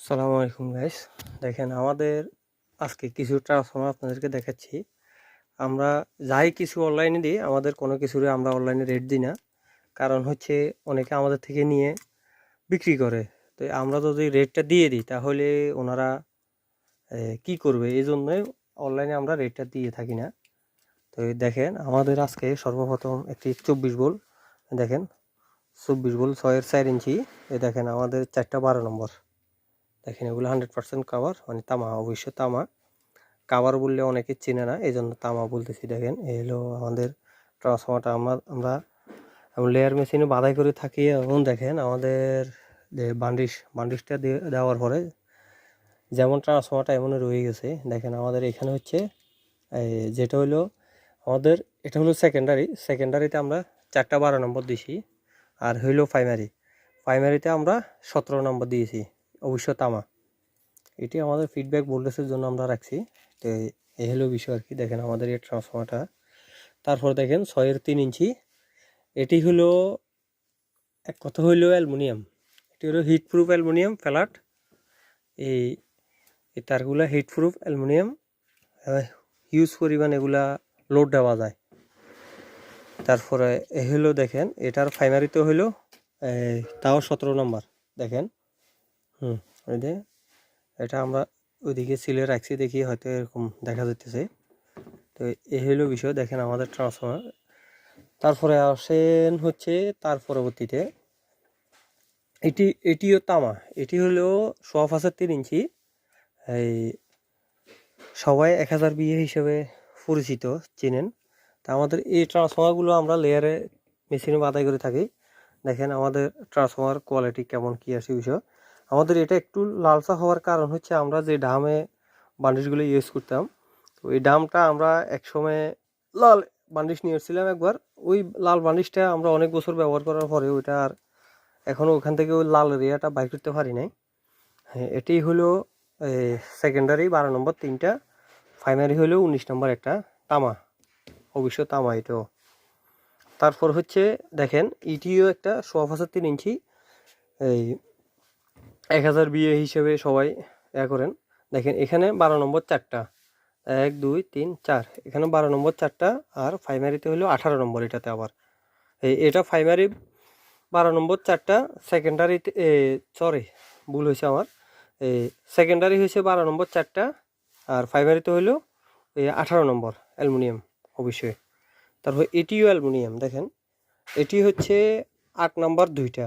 আসসালামু আলাইকুম গাইস। দেখেন আমাদের আজকে কিছু ট্রান্সফর্মার আপনাদেরকে দেখাচ্ছি। আমরা যাই কিছু অনলাইনে দিই, আমাদের কোনো কিছুরই আমরা অনলাইনে রেট দিই না। কারণ হচ্ছে অনেকে আমাদের থেকে নিয়ে বিক্রি করে। তো আমরা যদি রেটটা দিয়ে দিই তাহলে ওনারা কি করবে, এই জন্যই অনলাইনে আমরা রেটটা দিয়ে থাকি না। তো দেখেন আমাদের আজকে সর্বপ্রথম একটি 24 ভোল্ট, দেখেন 24 ভোল্ট 6.4 ইঞ্চি। দেখেন আমাদের 4টা 12 নম্বর। দেখেন এগুলো 100% কাভার, মানে তামা, অবশ্য তামা। কাভার বললে অনেকে চেনে না, এই জন্য তামা বলতেছি। দেখেন এই হলো আমাদের ট্রান্সফর্মারটা। আমরা লেয়ার মেশিনে বাধাই করে থাকি। এবং দেখেন আমাদের যে বান্ডিশটা দেওয়ার পরে যেমন ট্রান্সফর্মারটা এমনই রয়ে গেছে। দেখেন আমাদের এখানে হচ্ছে যেটা হলো আমাদের, এটা হলো সেকেন্ডারিতে আমরা 4টা 12 নম্বর দিছি। আর হইলো প্রাইমারিতে আমরা 17 নম্বর দিয়েছি, অবশ্য তামা। এটি আমাদের ফিডব্যাক ভোল্টেজের জন্য আমরা রাখছি। তো এই হলো বিষয় আর কি। দেখেন আমাদের এই ট্রান্সফর্মারটা। তারপর দেখেন 6.3 ইঞ্চি। এটি হলো এক কথা হইলো অ্যালুমিনিয়াম। এটি হলো হিট প্রুফ অ্যালুমিনিয়াম ফ্ল্যাট। এই তারগুলা হিট প্রুফ অ্যালুমিনিয়াম, হিউজ পরিমাণ এগুলা লোড দেওয়া যায়। তারপরে এ হলো দেখেন এটার প্রাইমারিতে হইলো তাও 17 নম্বর। দেখেন ওই যে এটা আমরা ওইদিকে সিলে রাখছি, দেখি হয়তো এরকম দেখা যাইতেছে। তো এই হইলো বিষয়। দেখেন আমাদের ট্রান্সফর্মার। তারপরে আসেন হচ্ছে তার পরবর্তীতে এটিও তামা। এটি হলো 3.5 ইঞ্চি। এই সবাই 1000 বিয়ে হিসেবে পরিচিত, চেনেন। তা আমাদের এই ট্রান্সফর্মারগুলো আমরা লেয়ারে মেশিনে বাধাই করে থাকি। দেখেন আমাদের ট্রান্সফর্মার কোয়ালিটি কেমন কী আসে বিষয়। আমাদের এটা একটু লালচা হওয়ার কারণ হচ্ছে আমরা যে ডামে বান্ডিশগুলো ইউজ করতাম, তো ওই ডামটা আমরা একসময় লাল বান্ডিশ নিয়ে এসেছিলাম একবার। ওই লাল বান্ডিশটা আমরা অনেক বছর ব্যবহার করার পরে ওইটা আর এখনও ওখান থেকে ওই লাল রেয়াটা বাইর করতে পারি নাই। হ্যাঁ, এটি হলো সেকেন্ডারি 12 নম্বর 3টা, প্রাইমারি হলো 19 নম্বর একটা তামা, অবশ্য তামা এটাও। তারপর হচ্ছে দেখেন ইটিও একটা 3.5 ইঞ্চি। এই 1000 বিয়ে হিসেবে সবাই করেন। দেখেন এখানে 12 নম্বর 4টা, 1 2 3 4, এখানে 12 নম্বর 4টা। আর প্রাইমারিতে হলো 18 নম্বর এটাতে আবার। এটা প্রাইমারি 12 নম্বর 4টা, সেকেন্ডারিতে সরি ভুল হয়েছে আমার। সেকেন্ডারি হয়েছে 12 নম্বর 4টা, আর প্রাইমারিতে হলো 18 নম্বর অ্যালুমিনিয়াম অবশ্যই। তারপর এটিও অ্যালুমিনিয়াম। দেখেন এটি হচ্ছে 8 নম্বর 2টা।